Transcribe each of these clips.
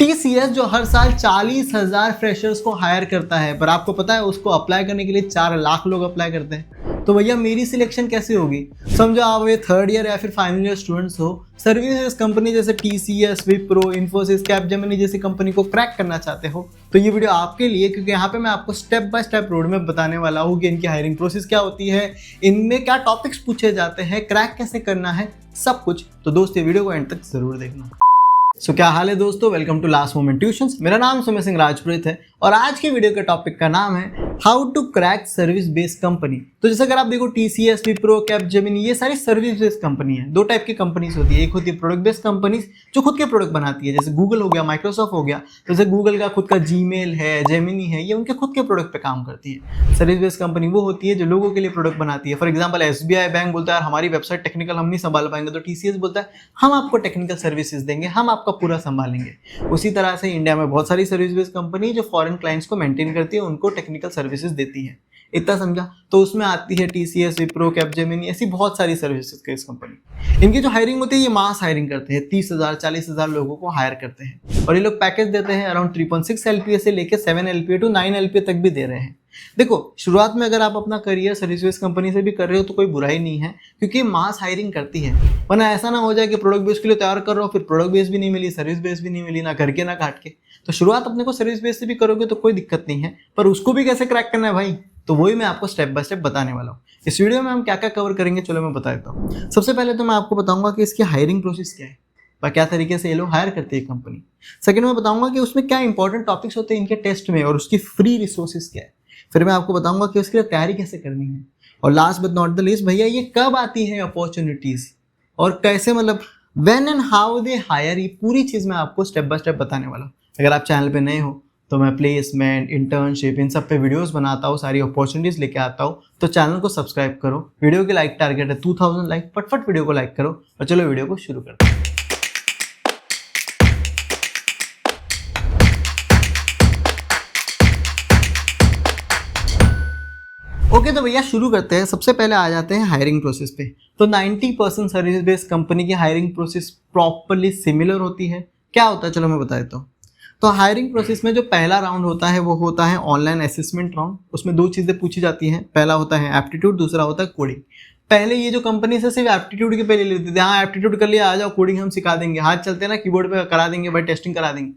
TCS जो हर साल 40,000 freshers को हायर करता है, पर आपको पता है उसको अप्लाई करने के लिए 4 लाख लोग अप्लाई करते हैं। तो भैया मेरी सिलेक्शन कैसे होगी? समझो आप ये थर्ड ईयर या फिर फाइनल ईयर स्टूडेंट्स हो, सर्विसेज कंपनी जैसे TCS, विप्रो, इन्फोसिस, कैपजेमिनी जैसी कंपनी को क्रैक करना चाहते हो तो ये वीडियो आपके लिए, क्योंकि यहाँ पे मैं आपको step by step road map बताने वाला हूँ कि इनकी हायरिंग प्रोसेस क्या होती है, इनमें क्या टॉपिक्स पूछे जाते हैं, क्रैक कैसे करना है, सब कुछ। तो दोस्त ये वीडियो को एंड तक जरूर देखना। क्या हाल है दोस्तों, welcome to last moment tuitions. मेरा नाम सुमित सिंह राजपुरोहित है और आज की वीडियो के टॉपिक का नाम है how to crack service based company. तो जैसे अगर आप देखो TCS, विप्रो, कैपजेमिनी ये सारी सर्विस बेस्ड कंपनी है। दो टाइप की कंपनीज होती है, एक होती है प्रोडक्ट बेस्ड कंपनीज जो खुद के प्रोडक्ट बनाती है, जैसे गूगल हो गया, माइक्रोसॉफ्ट हो गया। जैसे गूगल का खुद का जीमेल है, जेमिनी है, ये उनके खुद के प्रोडक्ट पे काम करती है। सर्विस बेस्ड कंपनी वो होती है जो लोगों के लिए प्रोडक्ट बनाती है। फॉर एग्जाम्पल SBI बैंक बोलता है हमारी वेबसाइट टेक्निकल हम नहीं संभाल पाएंगे, तो TCS बोलता है हम आपको टेक्निकल सर्विसेज देंगे, हम आपका पूरा संभालेंगे। उसी तरह से इंडिया में बहुत सारी सर्विस बेस्ड कंपनी जो फॉरेन क्लाइंट्स को मेंटेन करती है, उनको टेक्निकल सर्विसेज देती है। इतना समझा? तो उसमें आती है TCS, विप्रो, कैपजेमिनी, ऐसी बहुत सारी सर्विसेज की कंपनी। इनकी जो हायरिंग होती है ये मास हायरिंग करते हैं, 30,000 40,000 लोगों को हायर करते हैं और ये लोग पैकेज देते हैं अराउंड 3.6 LPA से लेके 7 LPA टू 9 LPA तक भी दे रहे हैं। देखो शुरुआत में अगर आप अपना करियर सर्विस बेस्ड कंपनी से भी कर रहे हो तो कोई बुराई नहीं है, क्योंकि मास हायरिंग करती है। वरना ऐसा ना हो जाए कि प्रोडक्ट बेस के लिए तैयार कर रहा हो, फिर प्रोडक्ट बेस भी नहीं मिली, सर्विस बेस भी नहीं मिली, ना करके ना काट के। तो शुरुआत अपने को सर्विस बेस से भी करोगे तो कोई दिक्कत नहीं है, पर उसको भी कैसे क्रैक करना है भाई, तो वही मैं आपको स्टेप बाय स्टेप बताने वाला हूँ। इस वीडियो में हम क्या क्या कवर करेंगे चलो मैं बता देता हूँ। सबसे पहले तो मैं आपको बताऊंगा कि इसकी हायरिंग प्रोसेस क्या है और क्या तरीके से ये लोग हायर करते हैं कंपनी। सेकंड में बताऊंगा कि उसमें क्या इंपॉर्टेंट टॉपिक्स होते हैं इनके टेस्ट में और उसकी फ्री रिसोर्सेज क्या है। फिर मैं आपको बताऊंगा कि उसके लिए तैयारी कैसे करनी है। और last but not the least भैया ये कब आती है अपॉर्चुनिटीज और कैसे, मतलब when and how they hire, ये पूरी चीज़ मैं आपको स्टेप बाय स्टेप बताने वाला हूँ। अगर आप चैनल पे नए हो तो मैं प्लेसमेंट, इंटर्नशिप इन सब पे वीडियोस बनाता हूँ, सारी अपॉर्चुनिटीज लेके आता हूँ। तो चैनल को सब्सक्राइब करो। वीडियो की लाइक टारगेट है 2000 लाइक, फटफट वीडियो को लाइक करो और चलो वीडियो को शुरू करते हैं। ओके तो भैया शुरू करते हैं। सबसे पहले आ जाते हैं हायरिंग प्रोसेस पे। तो 90% सर्विस बेस्ड कंपनी की हायरिंग प्रोसेस प्रॉपर्ली सिमिलर होती है। क्या होता है चलो मैं बता देता हूँ। तो हायरिंग प्रोसेस में जो पहला राउंड होता है वो होता है ऑनलाइन असेसमेंट राउंड। उसमें दो चीज़ें पूछी जाती हैं, पहला होता है एप्टीट्यूड, दूसरा होता है कोडिंग। पहले ये जो कंपनी से सिर्फ एप्टीट्यूड के पहले लेती थी, हाँ एप्टीट्यूड कर लिया आ जाओ कोडिंग हम सिखा देंगे, हाथ चलते ना कीबोर्ड पे करा देंगे भाई, टेस्टिंग करा देंगे।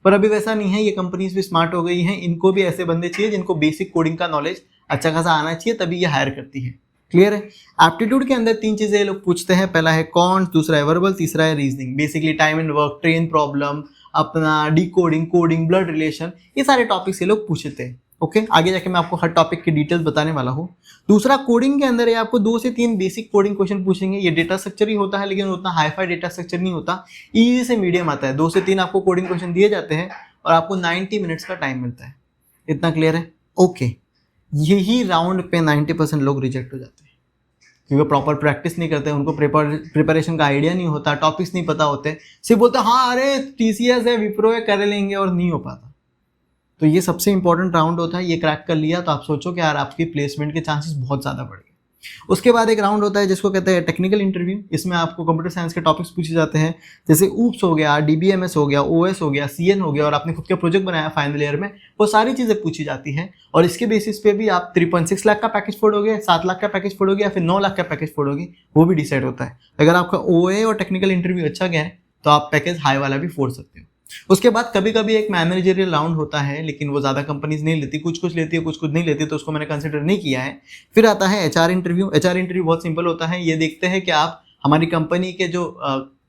पर अभी वैसा नहीं है, ये कंपनीज भी स्मार्ट हो गई हैं, इनको भी ऐसे बंदे चाहिए जिनको बेसिक कोडिंग का नॉलेज अच्छा खासा आना चाहिए, तभी ये हायर करती है। क्लियर है? एप्टीट्यूड के अंदर 3 चीजें ये लोग पूछते हैं, पहला है कॉन्ट, दूसरा है वर्बल, तीसरा है reasoning. Basically time and work, train problem, अपना डिकोडिंग, कोडिंग, ब्लड रिलेशन, ये सारे टॉपिक्स ये लोग पूछते हैं। ओके आगे जाके मैं आपको हर टॉपिक की डिटेल्स बताने वाला हूँ। दूसरा कोडिंग के अंदर ये आपको 2 से 3 बेसिक कोडिंग क्वेश्चन पूछेंगे। ये डेटा स्ट्रक्चर ही होता है, लेकिन उतना हाई फाई डेटा स्ट्रक्चर नहीं होता, ईजी से मीडियम आता है। 2 से 3 आपको कोडिंग क्वेश्चन दिए जाते हैं और आपको 90 मिनट्स का टाइम मिलता है। इतना क्लियर है? ओके यही राउंड पे 90% लोग रिजेक्ट हो जाते हैं, क्योंकि प्रॉपर प्रैक्टिस नहीं करते, उनको प्रिपरेशन का आइडिया नहीं होता, टॉपिक्स नहीं पता होते, सिर्फ बोलते हाँ अरे TCS है, विप्रो है, कर लेंगे, और नहीं हो पाता। तो ये सबसे इंपॉर्टेंट राउंड होता है। ये क्रैक कर लिया तो आप सोचो कि यार आपकी प्लेसमेंट के चांसेस बहुत ज़्यादा बढ़ गए। उसके बाद एक राउंड होता है जिसको कहते हैं टेक्निकल इंटरव्यू। इसमें आपको कंप्यूटर साइंस के टॉपिक्स पूछे जाते हैं, जैसे ऊप्स हो गया, DBMS हो गया, OS हो गया, CN हो गया, और आपने खुद का प्रोजेक्ट बनाया फाइनल ईयर में, वो सारी चीज़ें पूछी जाती हैं। और इसके बेसिस पे भी आप 3.6 लाख का पैकेज फोड़ोगे, 7 लाख का पैकेज फोड़ोगे या फिर 9 लाख का पैकेज फोड़ोगे, वो भी डिसाइड होता है। अगर आपका OA और टेक्निकल इंटरव्यू अच्छा गया है तो आप पैकेज हाई वाला भी फोड़ सकते हो। उसके बाद कभी कभी एक मैनेजरियल राउंड होता है, लेकिन वो ज़्यादा कंपनीज नहीं लेती, कुछ कुछ लेती है, कुछ कुछ नहीं लेती, तो उसको मैंने कंसिडर नहीं किया है। फिर आता है HR इंटरव्यू। HR इंटरव्यू बहुत सिंपल होता है। ये देखते हैं कि आप हमारी कंपनी के जो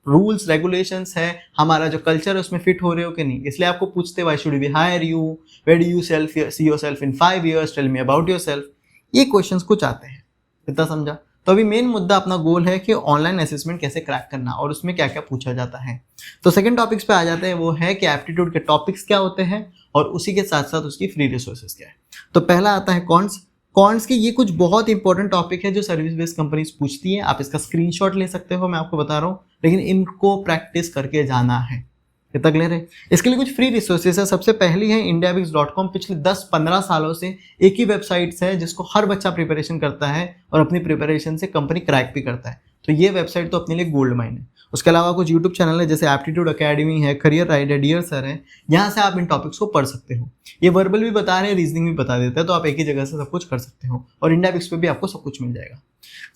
रूल्स रेगुलेशंस है, हमारा जो कल्चर है उसमें फिट हो रहे हो कि नहीं। इसलिए आपको पूछते why should we hire you, where do you see yourself in 5 years, tell me about yourself. ये क्वेश्चंस कुछ आते हैं। इतना समझा? तो अभी मेन मुद्दा अपना गोल है कि ऑनलाइन असेसमेंट कैसे क्रैक करना और उसमें क्या क्या पूछा जाता है। तो सेकंड टॉपिक्स पे आ जाते हैं, वो है कि एप्टीट्यूड के टॉपिक्स क्या होते हैं और उसी के साथ साथ उसकी फ्री रिसोर्सेज क्या है। तो पहला आता है कॉन्ट्स। कॉन्ट्स के ये कुछ बहुत इंपॉर्टेंट टॉपिक है जो सर्विस बेस्ड कंपनीज पूछती हैं। आप इसका स्क्रीनशॉट ले सकते हो, मैं आपको बता रहा हूँ, लेकिन इनको प्रैक्टिस करके जाना है। कितना क्लियर है? इसके लिए कुछ फ्री रिसोर्सेज है। सबसे पहली है indiabix.com। पिछले 10-15 सालों से एक ही वेबसाइट है जिसको हर बच्चा प्रिपरेशन करता है और अपनी प्रिपरेशन से कंपनी क्रैक भी करता है। तो ये वेबसाइट तो अपने लिए गोल्ड माइन है। उसके अलावा कुछ यूट्यूब चैनल है जैसे एप्टीट्यूड अकेडमी है, करियर राइड है, डियर सर है, यहाँ से आप इन टॉपिक्स को पढ़ सकते हो। ये वर्बल भी बता रहे हैं, रीजनिंग भी बता देता है, तो आप एक ही जगह से सब कुछ कर सकते हो और इंडिया बिक्स पे भी आपको सब कुछ मिल जाएगा।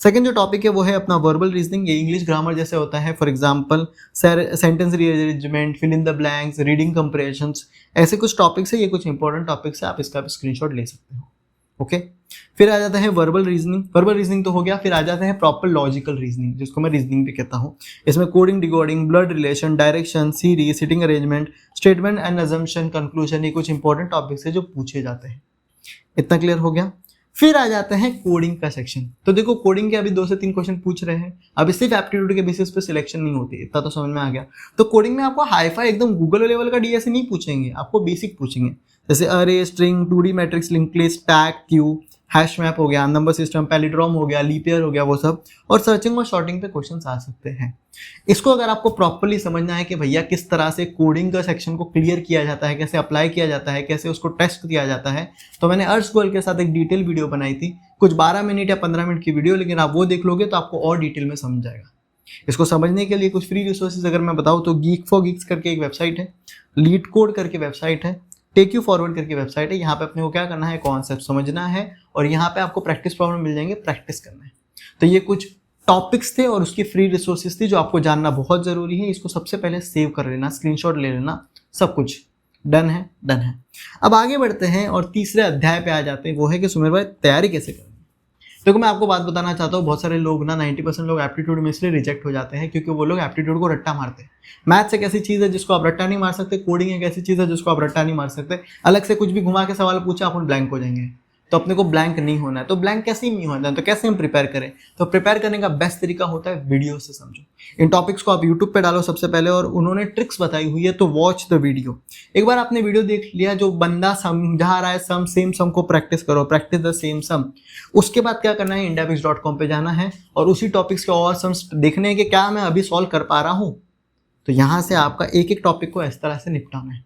सेकंड जो टॉपिक है वो है अपना वर्बल रीजनिंग। ये इंग्लिश ग्रामर जैसे होता है, for example sentence rearrangement, fill in the blanks, reading comprehensions, ऐसे कुछ टॉपिक्स है। ये कुछ इंपॉर्टेंट टॉपिक्स है, आप इसका स्क्रीनशॉट ले सकते हो। ओके, फिर आ जाता है वर्बल रीजनिंग। वर्बल रीजनिंग तो हो गया, फिर आ जाता है प्रॉपर लॉजिकल रीजनिंग, जिसको मैं रीजनिंग भी कहता हूँ। इसमें coding, decoding, blood relation, direction, series, sitting arrangement, statement and assumption, conclusion, ये कुछ इंपॉर्टेंट टॉपिक्स है जो पूछे जाते हैं। इतना क्लियर हो गया। फिर आ जाते हैं कोडिंग का सेक्शन। तो देखो कोडिंग के अभी 2 से 3 क्वेश्चन पूछ रहे हैं, अभी सिर्फ एप्टीट्यूड के बेसिस पे सिलेक्शन नहीं होती, इतना तो समझ में आ गया। तो कोडिंग में आपको हाईफाई एकदम गूगल लेवल का डीएसए नहीं पूछेंगे, आपको बेसिक पूछेंगे, जैसे अरे, string, 2D matrix, linked list, tag, Q, hash map हो गया, नंबर सिस्टम, पैलिड्रोम हो गया, लीप ईयर हो गया, वो सब। और सर्चिंग और शॉर्टिंग पे क्वेश्चंस आ सकते हैं। इसको अगर आपको प्रॉपर्ली समझना है कि भैया किस तरह से कोडिंग का सेक्शन को क्लियर किया जाता है, कैसे अप्लाई किया जाता है, कैसे उसको टेस्ट किया जाता है, तो मैंने अर्श गोयल के साथ एक डिटेल वीडियो बनाई थी, कुछ 12 मिनट या 15 मिनट की वीडियो, लेकिन आप वो देख लोगे तो आपको और डिटेल में समझ जाएगा। इसको समझने के लिए कुछ फ्री रिसोर्सेज अगर मैं बताऊँ तो गीक फॉर गीक्स करके एक वेबसाइट है, लीड कोड करके वेबसाइट है, टेक यू फॉरवर्ड करके वेबसाइट है। यहाँ पे अपने को क्या करना है, कॉन्सेप्ट समझना है और यहाँ पे आपको प्रैक्टिस प्रॉब्लम मिल जाएंगे, प्रैक्टिस करना है। तो ये कुछ टॉपिक्स थे और उसकी फ्री रिसोर्सेज थी जो आपको जानना बहुत जरूरी है। इसको सबसे पहले सेव कर लेना, स्क्रीनशॉट ले लेना, सब कुछ डन है, डन है। अब आगे बढ़ते हैं और तीसरे अध्याय पे आ जाते हैं, वो है कि सुमेर भाई तैयारी कैसे करनी। देखो मैं आपको बात बताना चाहता हूँ, बहुत सारे लोग ना 90% लोग एप्टीट्यूड में इसलिए रिजेक्ट हो जाते हैं क्योंकि वो लोग एप्टीट्यूड को रट्टा मारते हैं। मैथ्स एक ऐसी चीज़ है जिसको आप रट्टा नहीं मार सकते, कोडिंग एक ऐसी चीज़ है जिसको आप रट्टा नहीं मार सकते। अलग से कुछ भी घुमा के सवाल पूछा अपन ब्लैंक हो जाएंगे, तो अपने को ब्लैंक नहीं होना है। तो ब्लैंक कैसे नहीं होना है, तो कैसे हम प्रिपेयर करें। तो प्रिपेयर करने का बेस्ट तरीका होता है वीडियो से समझो। इन टॉपिक्स को आप यूट्यूब पे डालो सबसे पहले, और उन्होंने ट्रिक्स बताई हुई है, तो वॉच द वीडियो। एक बार आपने वीडियो देख लिया, जो बंदा समझा रहा है सम, सेम सम को प्रैक्टिस करो, प्रैक्टिस द सेम सम। उसके बाद क्या करना है, indiabix.com पे जाना है और उसी टॉपिक्स के और सम्स देखने हैं कि क्या मैं अभी सॉल्व कर पा रहा हूँ। तो यहाँ से आपका एक एक टॉपिक को इस तरह से निपटाना है।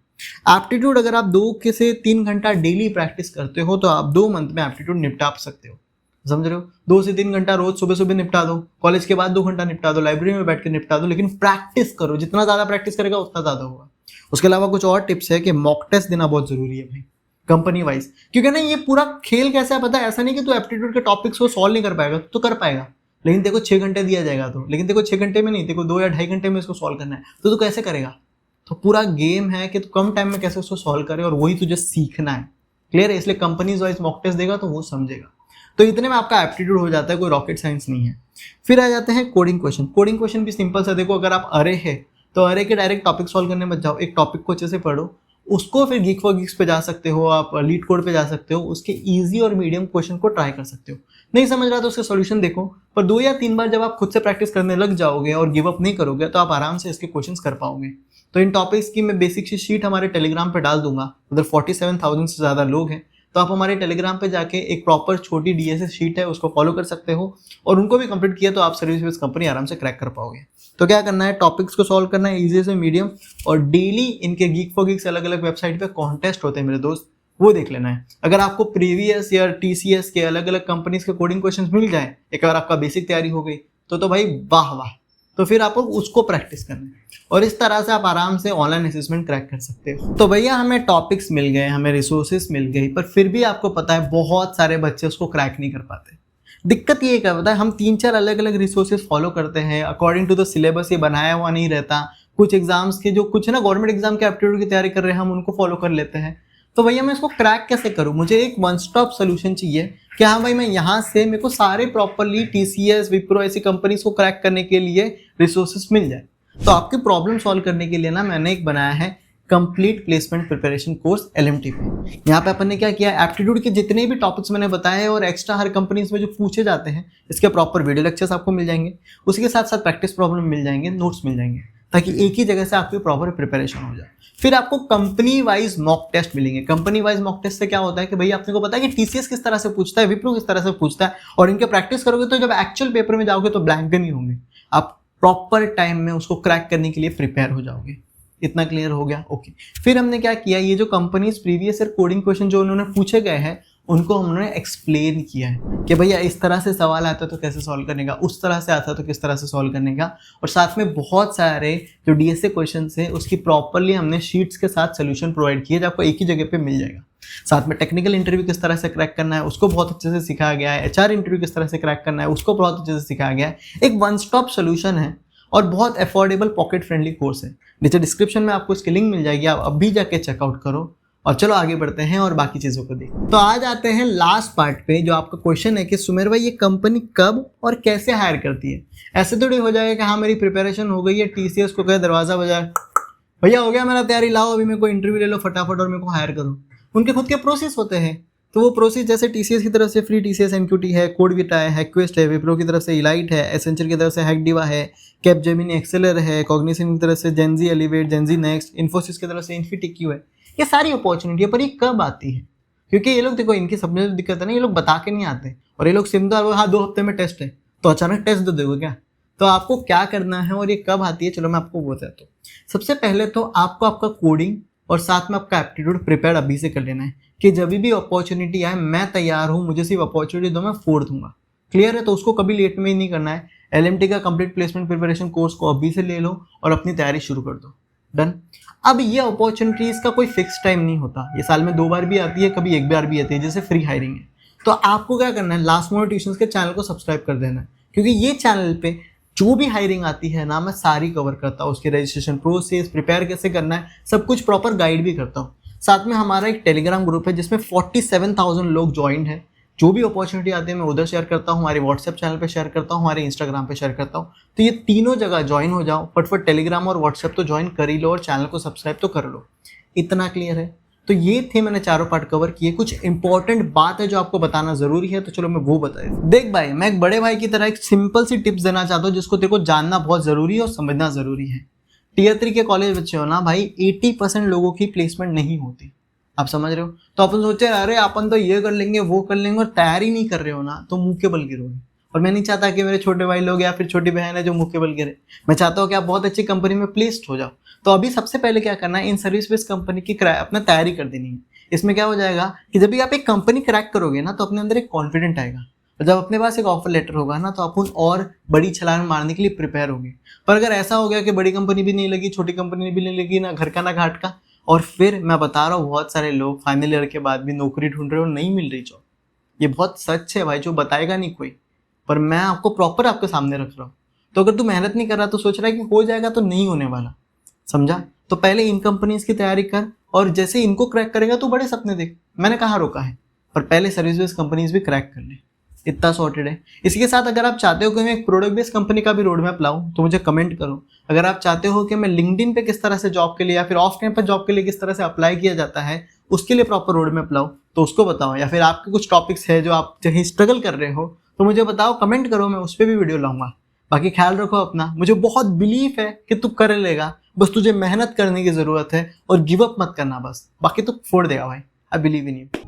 एप्टीट्यूड अगर आप 2 से 3 घंटा डेली प्रैक्टिस करते हो तो आप 2 मंथ में एप्टीट्यूड निपटा सकते हो, समझ रहे हो। 2 से 3 घंटा रोज सुबह सुबह निपटा दो, कॉलेज के बाद 2 घंटा निपटा दो, लाइब्रेरी में बैठ के निपटा दो, लेकिन प्रैक्टिस करो। जितना ज्यादा प्रैक्टिस करेगा उतना ज्यादा होगा। उसके अलावा कुछ और टिप्स है कि मॉक टेस्ट देना बहुत जरूरी है भाई, कंपनी वाइज। क्योंकि ना ये पूरा खेल कैसा है पता है, ऐसा नहीं कि तू एप्टीट्यूड के टॉपिक्स को सॉल्व नहीं कर पाएगा, तो कर पाएगा, लेकिन तेरे को 6 घंटे दिया जाएगा। तो लेकिन तेरे को 6 घंटे में नहीं, तेरे को 2 या 2.5 घंटे में इसको सॉल्व करना है, तो तू कैसे करेगा। तो पूरा गेम है कि तू कम टाइम में कैसे उसको सॉल्व करे, और वही तुझे सीखना है। क्लियर है। इसलिए कंपनीज वाइज मॉक टेस्ट देगा तो वो समझेगा। तो इतने में आपका एप्टीट्यूड हो जाता है, कोई रॉकेट साइंस नहीं है। फिर आ जाते हैं कोडिंग क्वेश्चन। कोडिंग क्वेश्चन भी सिंपल सा, देखो अगर आप अरे है तो अरे के डायरेक्ट टॉपिक सॉल्व करने मत जाओ, एक टॉपिक को अच्छे से पढ़ो, उसको फिर गीक फॉर गीक्स पे जा सकते हो, आप लीड कोड पे जा सकते हो, उसके इजी और मीडियम क्वेश्चन को ट्राई कर सकते हो। नहीं समझ रहा तो उसका सॉल्यूशन देखो, पर 2 या 3 बार जब आप खुद से प्रैक्टिस करने लग जाओगे और गिव अप नहीं करोगे तो आप आराम से इसके क्वेश्चंस कर पाओगे। तो इन टॉपिक्स की मैं बेसिक सी शीट हमारे टेलीग्राम पे डाल दूंगा, उधर 47,000 से ज़्यादा लोग हैं, तो आप हमारे टेलीग्राम पे जाके एक प्रॉपर छोटी डीएसए शीट है उसको फॉलो कर सकते हो, और उनको भी कंप्लीट किया तो आप सर्विस बेस्ड कंपनी आराम से क्रैक कर पाओगे। तो क्या करना है, टॉपिक्स को सॉल्व करना है इजी से मीडियम, और डेली इनके गीक फॉर गीक्स अलग अलग वेबसाइट पे कॉन्टेस्ट होते हैं मेरे दोस्त, वो देख लेना है। अगर आपको प्रीवियस ईयर टीसीएस के अलग अलग कंपनीज के कोडिंग क्वेश्चंस मिल जाए, एक बार आपका बेसिक तैयारी हो गई तो भाई वाह वाह। तो फिर आपको उसको प्रैक्टिस करना है, और इस तरह से आप आराम से ऑनलाइन असेसमेंट क्रैक कर सकते हो। तो भैया हमें टॉपिक्स मिल गए, हमें रिसोर्सेज मिल गई, पर फिर भी आपको पता है बहुत सारे बच्चे उसको क्रैक नहीं कर पाते। दिक्कत ये क्या पता है, हम 3-4 अलग अलग रिसोर्सेज फॉलो करते हैं, अकॉर्डिंग टू द सिलेबस ये बनाया हुआ नहीं रहता। कुछ एग्जाम्स के जो कुछ ना गवर्नमेंट एग्जाम के एप्टीट्यूड की तैयारी कर रहे हैं, हम उनको फॉलो कर लेते हैं। तो भैया मैं इसको क्रैक कैसे करूं, मुझे एक वन स्टॉप सोल्यूशन चाहिए कि हाँ भाई मैं यहाँ से मेरे को सारे प्रॉपरली टीसीएस, विप्रो ऐसी कंपनीज को क्रैक करने के लिए रिसोर्सेज मिल जाए। तो आपकी प्रॉब्लम सॉल्व करने के लिए ना मैंने एक बनाया है complete placement preparation course LMT पे। यहाँ पे अपन ने क्या किया, एप्टीट्यूड के जितने भी टॉपिक्स मैंने बताए हैं और एक्स्ट्रा हर कंपनीज में जो पूछे जाते हैं, इसके प्रॉपर वीडियो लेक्चर्स आपको मिल जाएंगे, उसी के साथ साथ प्रैक्टिस प्रॉब्लम मिल जाएंगे, नोट्स मिल जाएंगे, ताकि एक ही जगह से आपकी प्रॉपर प्रिपरेशन हो जाए। फिर आपको कंपनी वाइज मॉक टेस्ट मिलेंगे। कंपनी वाइज मॉक टेस्ट से क्या होता है कि भाई आपने को पता है कि टीसीएस किस तरह से पूछता है, विप्रो किस तरह से पूछता है, और इनके प्रैक्टिस करोगे तो जब एक्चुअल पेपर में जाओगे तो ब्लैंक नहीं होंगे, आप प्रॉपर टाइम में उसको क्रैक करने के लिए प्रिपेयर हो जाओगे। इतना क्लियर हो गया। ओके, फिर हमने क्या किया, ये जो companies previous year coding question जो उन्होंने पूछे गए हैं उनको हमने एक्सप्लेन किया है कि भैया इस तरह से सवाल आता है तो कैसे सॉल्व करने का, उस तरह से आता है तो किस तरह से सॉल्व करने का। और साथ में बहुत सारे जो डीएसए क्वेश्चन है उसकी प्रॉपरली हमने शीट्स के साथ सोल्यूशन प्रोवाइड किए जो आपको एक ही जगह पे मिल जाएगा। साथ में टेक्निकल इंटरव्यू किस तरह से क्रैक करना है उसको बहुत अच्छे से सिखाया गया है, एचआर इंटरव्यू किस तरह से क्रैक करना है उसको बहुत अच्छे से सिखाया गया है। एक वन स्टॉप सोल्यूशन है और बहुत अफोर्डेबल पॉकेट फ्रेंडली कोर्स है। नीचे डिस्क्रिप्शन में आपको इसकी लिंक मिल जाएगी, आप अभी जाके चेकआउट करो। और चलो आगे बढ़ते हैं और बाकी चीज़ों को देखो। तो आज आते हैं लास्ट पार्ट पे, जो आपका क्वेश्चन है कि सुमेर भाई ये कंपनी कब और कैसे हायर करती है। ऐसे थोड़ी हो जाएगा कि हाँ मेरी प्रिपरेशन हो गई है, टीसीएस को कहे दरवाजा बजाए, भैया हो गया मेरा तैयारी, लाओ अभी मेरे को इंटरव्यू ले लो फटाफट और मेरे को हायर करो। उनके खुद के प्रोसेस होते हैं। तो वो प्रोसेस जैसे टीसीएस की तरफ से फ्री टीसीएस एनक्यूटी है, कोडविटा है, हैकक्वेस्ट है, विप्रो की तरफ से इलाइट है, एसेंचर की तरफ से हैकडिवा है, कैपजेमिनी एक्सेलर है, कॉग्निशन की तरफ से Gen Z elevate, Gen Z next, Infosys की तरफ से इन्फीटिक्यू है। ये सारी अपॉर्चुनिटी है, पर ये कब आती है? क्योंकि ये लोग देखो इनकी सब में दिक्कत है ना, ये लोग बता के नहीं आते और ये लोग सिंपल हाँ 2 हफ्ते में टेस्ट है तो अचानक टेस्ट दे दोगे क्या? तो आपको क्या करना है और ये कब आती है, चलो मैं आपको बताता हूँ। सबसे पहले तो आपको आपका कोडिंग और साथ में आपका एप्टीट्यूड प्रिपेयर अभी से कर लेना है कि जब भी अपॉर्चुनिटी आए मैं तैयार हूँ, मुझे सिर्फ अपॉर्चुनिटी दो मैं फोड़ दूंगा। क्लियर है? तो उसको कभी लेट में ही नहीं करना है। एलएमटी का कंप्लीट प्लेसमेंट प्रिपरेशन कोर्स को अभी से ले लो और अपनी तैयारी शुरू कर दो। डन। अब ये अपॉर्चुनिटीज का कोई फिक्स टाइम नहीं होता, ये साल में 2 बार भी आती है, कभी 1 बार भी आती है, जैसे फ्री हायरिंग है। तो आपको क्या करना है, लास्ट मोमेंट ट्यूशंस के चैनल को सब्सक्राइब कर देना है, क्योंकि ये चैनल पे जो भी हायरिंग आती है ना मैं सारी कवर करता हूँ। उसके रजिस्ट्रेशन प्रोसेस, प्रिपेयर कैसे करना है, सब कुछ प्रॉपर गाइड भी करता हूँ। साथ में हमारा एक टेलीग्राम ग्रुप है जिसमें 47,000 लोग ज्वाइन है। जो भी अपॉर्चुनिटी आती है मैं उधर शेयर करता हूँ, हमारे व्हाट्सएप चैनल पे शेयर करता हूँ, हमारे इंस्टाग्राम पे शेयर करता हूँ। तो ये तीनों जगह ज्वाइन हो जाओ, फटफट टेलीग्राम और व्हाट्सएप तो ज्वाइन कर ही लो और चैनल को सब्सक्राइब तो कर लो। इतना क्लियर है? तो ये थे मैंने चारों पार्ट कवर किए। कुछ इंपॉर्टेंट बात है जो आपको बताना जरूरी है, तो चलो मैं वो बता दूं। देख भाई, मैं एक बड़े भाई की तरह एक सिंपल सी टिप्स देना चाहता हूँ जिसको तेरे को जानना बहुत जरूरी है और समझना जरूरी है। टियर 3 के कॉलेज बच्चे हो ना भाई, 80% लोगों की प्लेसमेंट नहीं होती। आप समझ रहे हो? तो अपन सोचे अरे अपन तो ये कर लेंगे वो कर लेंगे और तैयारी नहीं कर रहे हो ना तो मुंह के बल गिरोगे। और मैं नहीं चाहता कि मेरे छोटे भाई लोग या फिर छोटी बहन है जो मुंह के बल गिरे। मैं चाहता हूँ कि आप बहुत अच्छी कंपनी में प्लेस्ड हो जाओ। तो अभी सबसे पहले क्या करना है, इन सर्विस बेस्ड कंपनी की अपना तैयारी कर देनी है। इसमें क्या हो जाएगा कि जब भी आप एक कंपनी क्रैक करोगे ना तो अपने अंदर एक कॉन्फिडेंट आएगा और जब अपने पास एक ऑफर लेटर होगा ना तो अपन और बड़ी छलांग मारने के लिए प्रिपेयर होंगे। पर अगर ऐसा हो गया कि बड़ी कंपनी भी नहीं लगी, छोटी कंपनी भी नहीं लगी, ना घर का ना घाट का, और फिर मैं बता रहा हूँ बहुत सारे लोग फाइनल ईयर के बाद भी नौकरी ढूंढ रहे हो, नहीं मिल रही जॉब। ये बहुत सच है भाई, जो बताएगा नहीं कोई, पर मैं आपको प्रॉपर आपके सामने रख रहा हूँ। तो अगर तू मेहनत नहीं कर रहा तो सोच रहा है कि हो जाएगा, तो नहीं होने वाला। समझा? तो पहले इन कंपनीज की तैयारी कर और जैसे इनको क्रैक करेगा तो बड़े सपने देख। मैंने कहाँ रोका है, पर पहले सर्विस बेस्ड कंपनीज भी क्रैक कर ले। इतना सॉर्टेड है। इसी के साथ अगर आप चाहते हो कि मैं एक प्रोडक्ट बेस्ड कंपनी का भी रोड मैप लाऊं तो मुझे कमेंट करो। अगर आप चाहते हो कि मैं लिंक्डइन पे किस तरह से जॉब के लिए या फिर ऑफ कैंपस जॉब के लिए किस तरह से अप्लाई किया जाता है उसके लिए प्रॉपर रोड मैप लाऊं तो उसको बताओ। या फिर आपके कुछ टॉपिक्स है जो आप कहीं स्ट्रगल कर रहे हो तो मुझे बताओ, कमेंट करो, मैं उस पर भी वीडियो लाऊंगा। बाकी ख्याल रखो अपना, मुझे बहुत बिलीव है कि तू कर लेगा, बस तुझे मेहनत करने की जरूरत है और गिव अप मत करना बस, बाकी तू फोड़ देगा भाई। I believe in you.